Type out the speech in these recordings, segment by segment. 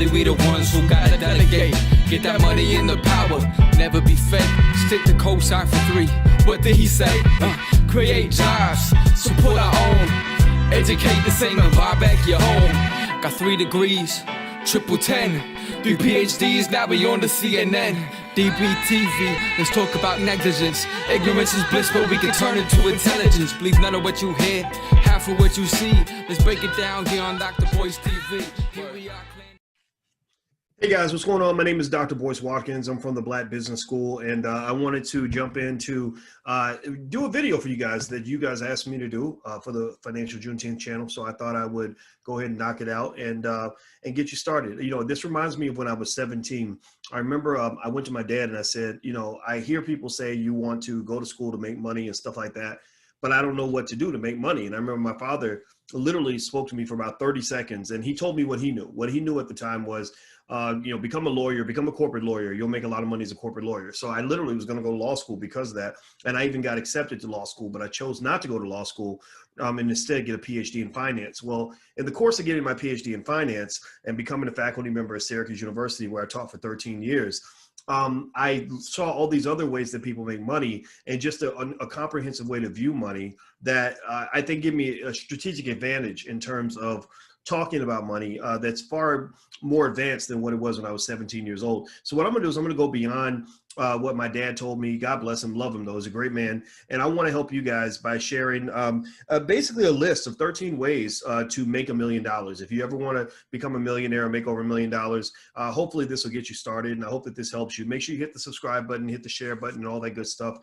We the ones who gotta delegate. Get that money in the power. Never be fake. Stick to cosign for 3. What did he say? Create jobs. Support our own. Educate the same and buy back your home. Got 3 degrees. Triple 10. 3 PhDs. Now we on the CNN. DBTV. Let's talk about negligence. Ignorance is bliss, but we can turn it to intelligence. Believe none of what you hear. Half of what you see. Let's break it down here on Dr. Boyce TV. Here we are. Hey guys, what's going on? My name is Dr. Boyce Watkins. I'm from the Black Business School, and I wanted to jump in to do a video for you guys that you guys asked me to do for the Financial Juneteenth channel. So I thought I would go ahead and knock it out and get you started. You know, this reminds me of when I was 17. I remember I went to my dad and I said, you know, I hear people say you want to go to school to make money and stuff like that, but I don't know what to do to make money. And I remember my father literally spoke to me for about 30 seconds, and he told me what he knew. What he knew at the time was, you know, become a lawyer, become a corporate lawyer. You'll make a lot of money as a corporate lawyer. So I literally was going to go to law school because of that. And I even got accepted to law school, but I chose not to go to law school and instead get a PhD in finance. Well, in the course of getting my PhD in finance and becoming a faculty member at Syracuse University, where I taught for 13 years, I saw all these other ways that people make money, and just a comprehensive way to view money that I think give me a strategic advantage in terms of talking about money that's far more advanced than what it was when I was 17 years old. So what I'm gonna do is I'm gonna go beyond what my dad told me. God bless him, love him though, he's a great man. And I wanna help you guys by sharing basically a list of 13 ways to make $1 million. If you ever wanna become a millionaire or make over $1 million, hopefully this will get you started, and I hope that this helps you. Make sure you hit the subscribe button, hit the share button, and all that good stuff,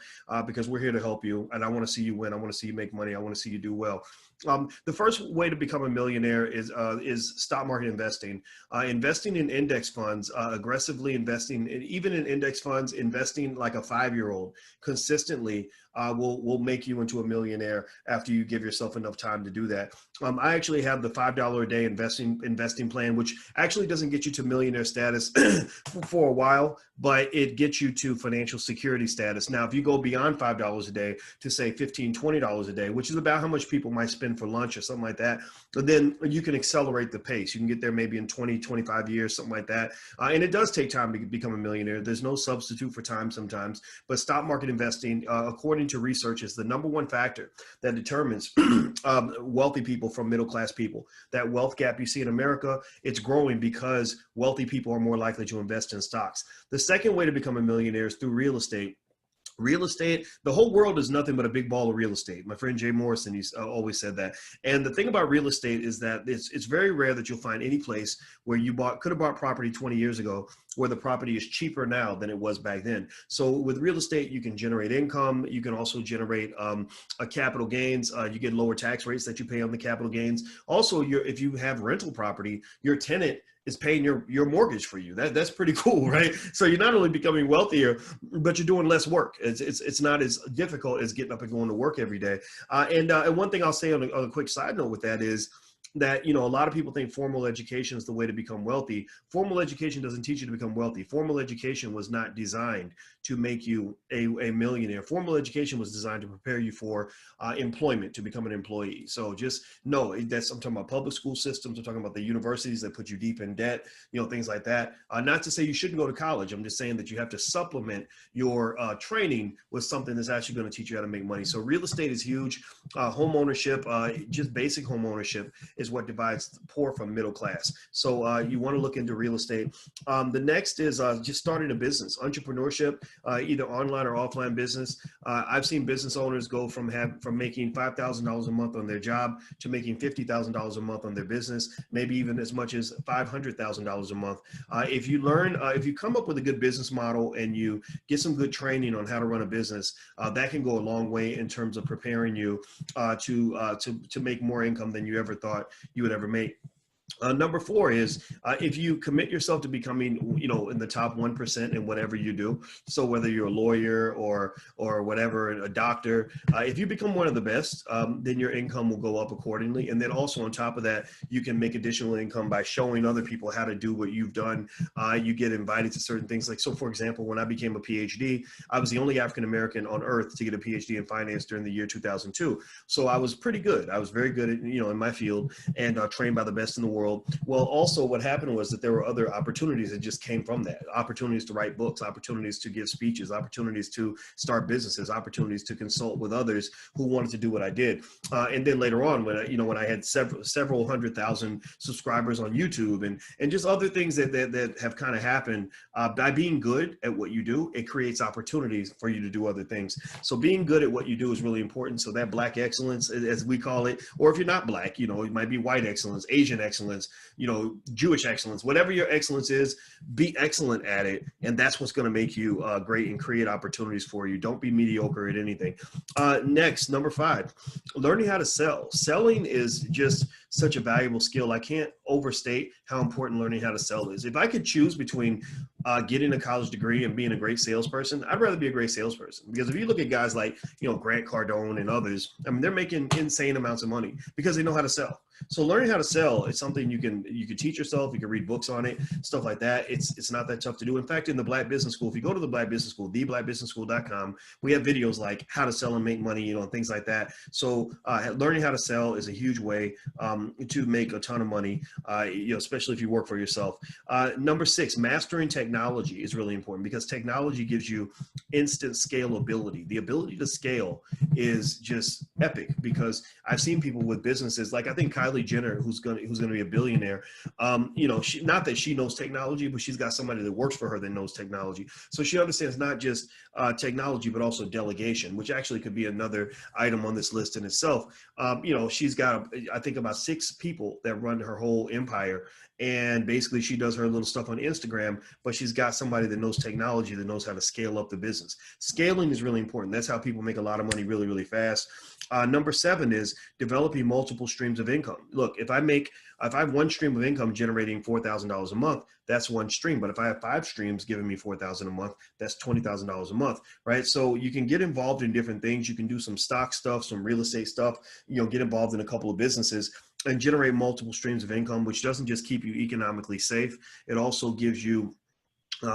because we're here to help you, and I wanna see you win. I wanna see you make money. I wanna see you do well. The first way to become a millionaire is stock market investing. Investing in index funds, aggressively investing, even in index funds, investing like a 5-year-old consistently will make you into a millionaire after you give yourself enough time to do that. I actually have the $5 a day investing plan, which actually doesn't get you to millionaire status for a while, but it gets you to financial security status. Now, if you go beyond $5 a day to say $15, $20 a day, which is about how much people might spend for lunch or something like that, then you can accelerate the pace. You can get there maybe in 20, 25 years, something like that. And it does take time to become a millionaire. There's no substitute for time sometimes, but stock market investing, according to research, is the #1 factor that determines wealthy people from middle-class people. That wealth gap you see in America, it's growing because wealthy people are more likely to invest in stocks. The second way to become a millionaire is through real estate. Real estate, the whole world is nothing but a big ball of real estate. My friend Jay Morrison, he's always said that. And the thing about real estate is that it's very rare that you'll find any place where you could have bought property 20 years ago where the property is cheaper now than it was back then. So with real estate, you can generate income. You can also generate a capital gains. You get lower tax rates that you pay on the capital gains. Also, if you have rental property, your tenant is paying your mortgage for you. That's pretty cool, right? So you're not only becoming wealthier, but you're doing less work. It's not as difficult as getting up and going to work every day. And one thing I'll say on a quick side note with that is that, you know, a lot of people think formal education is the way to become wealthy. Formal education doesn't teach you to become wealthy. Formal education was not designed to make you a millionaire. Formal education was designed to prepare you for employment, to become an employee. So just know I'm talking about public school systems. I'm talking about the universities that put you deep in debt, you know, things like that. Not to say you shouldn't go to college. I'm just saying that you have to supplement your training with something that's actually going to teach you how to make money. So real estate is huge. Home ownership, just basic home ownership, is what divides poor from middle class. So you want to look into real estate. The next is just starting a business, entrepreneurship, either online or offline business. I've seen business owners go from making $5,000 a month on their job to making $50,000 a month on their business, maybe even as much as $500,000 a month. If you come up with a good business model and you get some good training on how to run a business, that can go a long way in terms of preparing you to make more income than you ever thought you would ever make. Number 4 is if you commit yourself to becoming, you know, in the top 1% in whatever you do. So whether you're a lawyer or whatever, a doctor, if you become one of the best, then your income will go up accordingly. And then also on top of that, you can make additional income by showing other people how to do what you've done. You get invited to certain things. Like, so for example, when I became a PhD, I was the only African-American on earth to get a PhD in finance during the year 2002. So I was pretty good. I was very good at, you know, in my field, and trained by the best in the world. Well, also what happened was that there were other opportunities that just came from that. Opportunities to write books, opportunities to give speeches, opportunities to start businesses, opportunities to consult with others who wanted to do what I did. And then later on, when I had several 100,000 subscribers on YouTube and just other things that have kind of happened, by being good at what you do, it creates opportunities for you to do other things. So being good at what you do is really important. So that Black excellence, as we call it, or if you're not Black, it might be white excellence, Asian excellence, Jewish excellence, whatever your excellence is, be excellent at it. And that's what's going to make you great and create opportunities for you. Don't be mediocre at anything. Next, number 5, learning how to sell. Selling is just such a valuable skill. I can't overstate how important learning how to sell is. If I could choose between getting a college degree and being a great salesperson, I'd rather be a great salesperson. Because if you look at guys like, Grant Cardone and others, I mean, they're making insane amounts of money because they know how to sell. So learning how to sell is something you can teach yourself. You can read books on it, stuff like that. It's not that tough to do. In fact, in the Black Business School, if you go to the Black Business School, theblackbusinessschool.com, we have videos like how to sell and make money, and things like that. So learning how to sell is a huge way to make a ton of money, especially if you work for yourself. Number 6, mastering technology is really important because technology gives you instant scalability. The ability to scale is just epic because I've seen people with businesses like I think Kylie Jenner, who's going to be a billionaire. Not that she knows technology, but she's got somebody that works for her that knows technology. So she understands not just technology, but also delegation, which actually could be another item on this list in itself. She's got, I think, about 6 people that run her whole empire. And basically she does her little stuff on Instagram, but she's got somebody that knows technology, that knows how to scale up the business. Scaling is really important. That's how people make a lot of money really, really fast. Number 7 is developing multiple streams of income. Look, if I have one stream of income generating $4,000 a month, that's one stream. But if I have 5 streams giving me $4,000 a month, that's $20,000 a month, right? So you can get involved in different things. You can do some stock stuff, some real estate stuff, get involved in a couple of businesses and generate multiple streams of income, which doesn't just keep you economically safe. It also gives you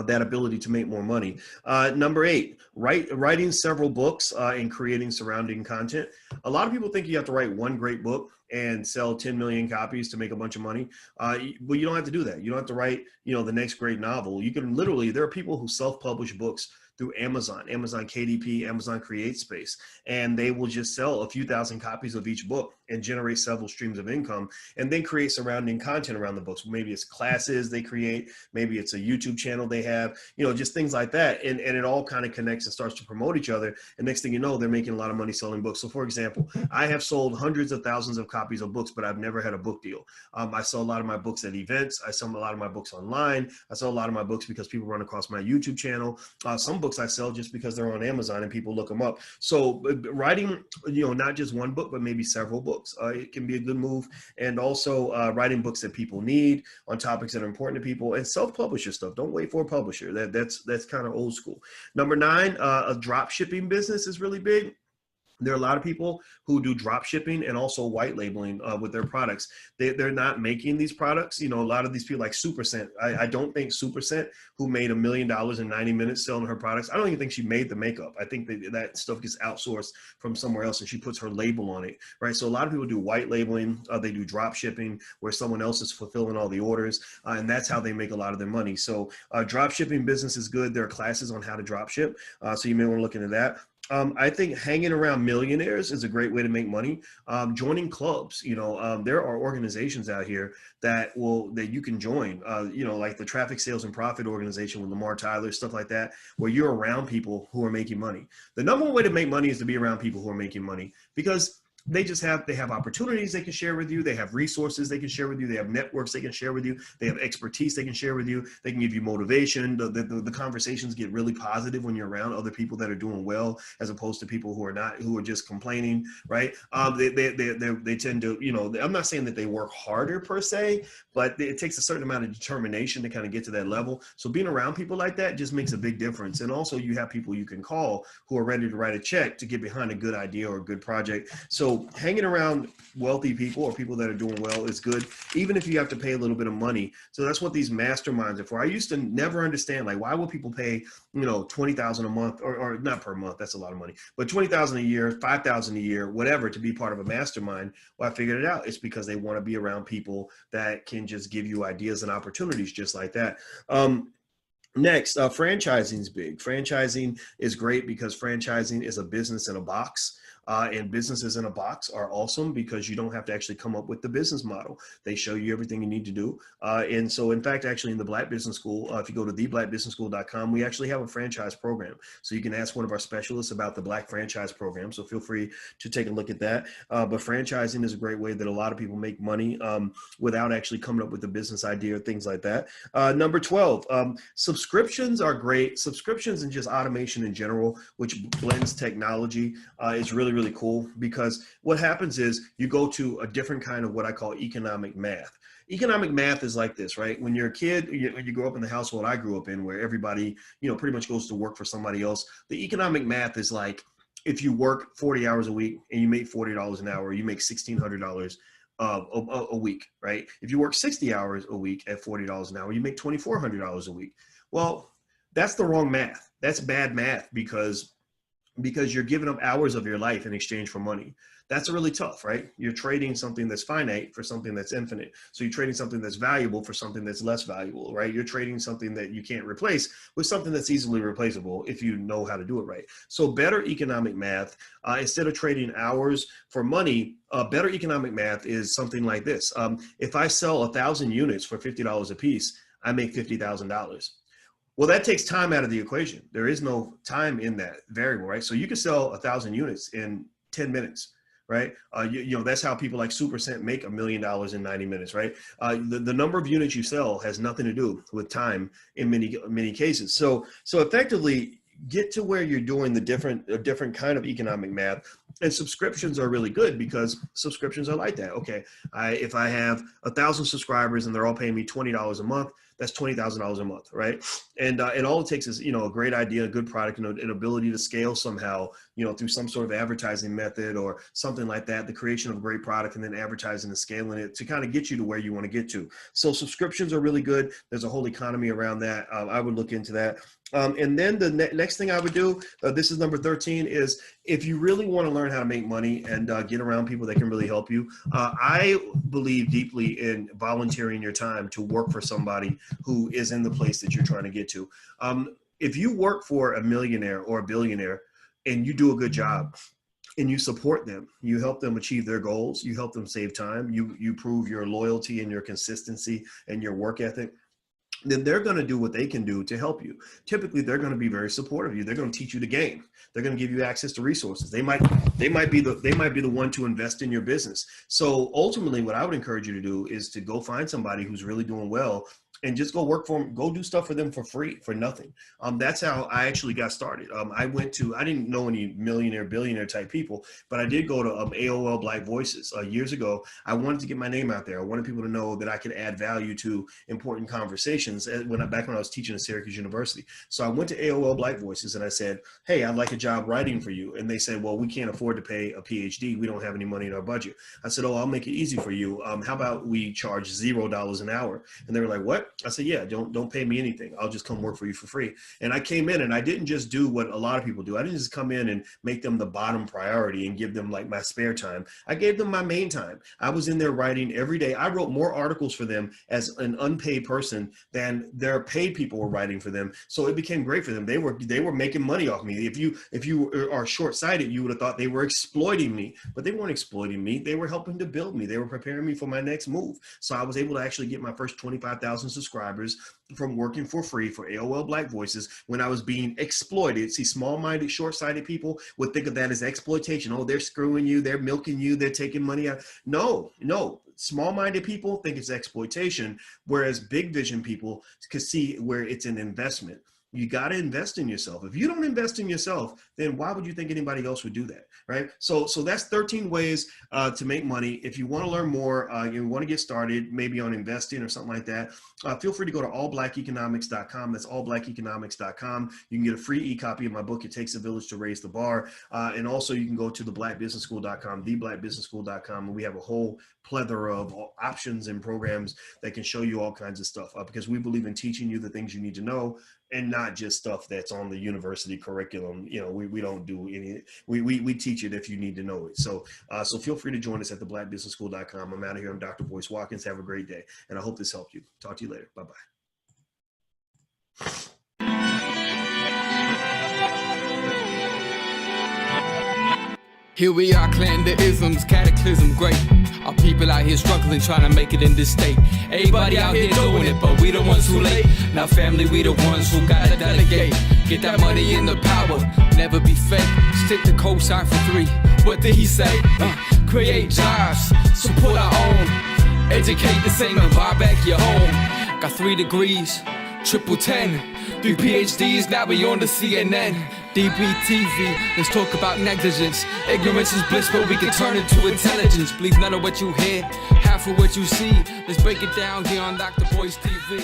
that ability to make more money. Number 8, writing several books and creating surrounding content. A lot of people think you have to write one great book and sell 10 million copies to make a bunch of money. But you don't have to do that. You don't have to write, the next great novel. You can literally, there are people who self-publish books through Amazon KDP, Amazon CreateSpace, and they will just sell a few thousand copies of each book and generate several streams of income and then create surrounding content around the books. Maybe it's classes they create, maybe it's a YouTube channel they have, just things like that. And it all kind of connects and starts to promote each other. And next thing you know, they're making a lot of money selling books. So for example, I have sold hundreds of thousands of copies of books, but I've never had a book deal. I sell a lot of my books at events. I sell a lot of my books online. I sell a lot of my books because people run across my YouTube channel. Some books I sell just because they're on Amazon and people look them up. So writing, not just one book, but maybe several books. It can be a good move. And also writing books that people need on topics that are important to people and self-publish your stuff. Don't wait for a publisher. That's kind of old school. Number 9, a drop shipping business is really big. There are a lot of people who do drop shipping and also white labeling with their products. They're not making these products. A lot of these people like Supercent. I don't think Supercent, who made $1 million in 90 minutes selling her products, I don't even think she made the makeup. I think that stuff gets outsourced from somewhere else and she puts her label on it, right? So a lot of people do white labeling. They do drop shipping where someone else is fulfilling all the orders. And that's how they make a lot of their money. So drop shipping business is good. There are classes on how to drop ship. So you may want to look into that. I think hanging around millionaires is a great way to make money. Joining clubs, there are organizations out here that you can join, like the Traffic Sales and Profit organization with Lamar Tyler, stuff like that, where you're around people who are making money. The number one way to make money is to be around people who are making money because they have opportunities they can share with you. They have resources they can share with you. They have networks they can share with you. They have expertise they can share with you. They can give you motivation. The conversations get really positive when you're around other people that are doing well, as opposed to people who are just complaining, right? They tend to, I'm not saying that they work harder per se, but it takes a certain amount of determination to kind of get to that level. So being around people like that just makes a big difference. And also you have people you can call who are ready to write a check to get behind a good idea or a good project. So So hanging around wealthy people or people that are doing well is good, even if you have to pay a little bit of money. So that's what these masterminds are for. I used to never understand, like, why would people pay, you know, $20,000 a month, or not per month, that's a lot of money, but $20,000 a year, $5,000 a year, whatever, to be part of a mastermind. Well, I figured it out. It's because they want to be around people that can just give you ideas and opportunities just like that. Next, franchising is big. Franchising is great because franchising is a business in a box. And businesses in a box are awesome because you don't have to actually come up with the business model. They show you everything you need to do. And so, in fact, actually in the Black Business School, if you go to theblackbusinessschool.com, we actually have a franchise program. So you can ask one of our specialists about the Black franchise program. So feel free to take a look at that. But franchising is a great way that a lot of people make money without actually coming up with a business idea or things like that. Number 12, subscriptions are great. Subscriptions and just automation in general, which blends technology, is really cool, because what happens is you go to a different kind of what I call economic math. Economic math is like this, right? When you're a kid, when you grow up in the household I grew up in, where everybody, you know, pretty much goes to work for somebody else, the economic math is like, if you work 40 hours a week and you make $40 an hour, you make $1,600 a week, right? If you work 60 hours a week at $40 an hour, you make $2,400 a week. Well, that's the wrong math. That's bad math, because you're giving up hours of your life in exchange for money. That's really tough, right? You're trading something that's finite for something that's infinite. So you're trading something that's valuable for something that's less valuable, right? You're trading something that you can't replace with something that's easily replaceable if you know how to do it right. So better economic math, instead of trading hours for money, better economic math is something like this. If I sell 1,000 units for $50 a piece, I make $50,000. Well, that takes time out of the equation. There is no time in that variable, right? So you can sell 1,000 units in 10 minutes, right? You know, that's how people like SuperCent make $1 million in 90 minutes, right? The number of units you sell has nothing to do with time in many cases. So effectively, get to where you're doing a different kind of economic math. And subscriptions are really good because subscriptions are like that. Okay, if I have 1,000 subscribers and they're all paying me $20 a month, that's $20,000 a month, right? And all it takes is, you know, a great idea, a good product, and an ability to scale somehow, you know, through some sort of advertising method or something like that, the creation of a great product and then advertising and scaling it to kind of get you to where you want to get to. So subscriptions are really good. There's a whole economy around that. I would look into that. And then the next thing I would do, this is number 13, is if you really want to learn how to make money and get around people that can really help you, I believe deeply in volunteering your time to work for somebody who is in the place that you're trying to get to. If you work for a millionaire or a billionaire and you do a good job and you support them, you help them achieve their goals, you help them save time, you prove your loyalty and your consistency and your work ethic, then they're going to do what they can do to help you. Typically, they're going to be very supportive of you. They're going to teach you the game. They're going to give you access to resources. They might be the one to invest in your business. So ultimately, what I would encourage you to do is to go find somebody who's really doing well and just go work for them, go do stuff for them for free, for nothing. That's how I actually got started. I didn't know any millionaire, billionaire type people, but I did go to AOL Black Voices years ago. I wanted to get my name out there. I wanted people to know that I could add value to important conversations back when I was teaching at Syracuse University. So I went to AOL Black Voices and I said, hey, I'd like a job writing for you. And they said, well, we can't afford to pay a PhD. We don't have any money in our budget. I said, oh, I'll make it easy for you. How about we charge $0 an hour? And they were like, what? I said, yeah, don't pay me anything. I'll just come work for you for free. And I came in and I didn't just do what a lot of people do. I didn't just come in and make them the bottom priority and give them like my spare time. I gave them my main time. I was in there writing every day. I wrote more articles for them as an unpaid person than their paid people were writing for them. So it became great for them. They were making money off me. If you are short-sighted, you would have thought they were exploiting me, but they weren't exploiting me. They were helping to build me. They were preparing me for my next move. So I was able to actually get my first 25,000 subscribers from working for free for AOL Black Voices when I was being exploited. See, small-minded, short-sighted people would think of that as exploitation. Oh, they're screwing you, they're milking you, they're taking money out. No. Small-minded people think it's exploitation, whereas big vision people could see where it's an investment. You got to invest in yourself. If you don't invest in yourself, then why would you think anybody else would do that, right? So that's 13 ways to make money. If you want to learn more, you want to get started, maybe on investing or something like that, feel free to go to allblackeconomics.com. That's allblackeconomics.com. You can get a free e-copy of my book, It Takes a Village to Raise the Bar. And also you can go to theblackbusinessschool.com, theblackbusinessschool.com, and we have a whole plethora of options and programs that can show you all kinds of stuff, because we believe in teaching you the things you need to know, and not just stuff that's on the university curriculum. You know, we don't do any, we teach it if you need to know it. So so feel free to join us at theblackbusinessschool.com. I'm out of here. I'm Dr. Boyce Watkins. Have a great day. And I hope this helped you. Talk to you later. Bye-bye. Here we are, clan the isms, cataclysm, great. Our people out here struggling, trying to make it in this state. Everybody out here doing it, but we the ones who late. Now family, we the ones who gotta delegate. Get that money in the power, never be fake. Stick to cosign for 3. What did he say? Create jobs, support our own. Educate the same and buy back your home. Got 3 degrees, triple 10. 3 PhDs, now we on the CNN. DBTV, let's talk about negligence. Ignorance is bliss, but we can turn it to intelligence. Believe none of what you hear, half of what you see. Let's break it down here on Dr. Boyce TV.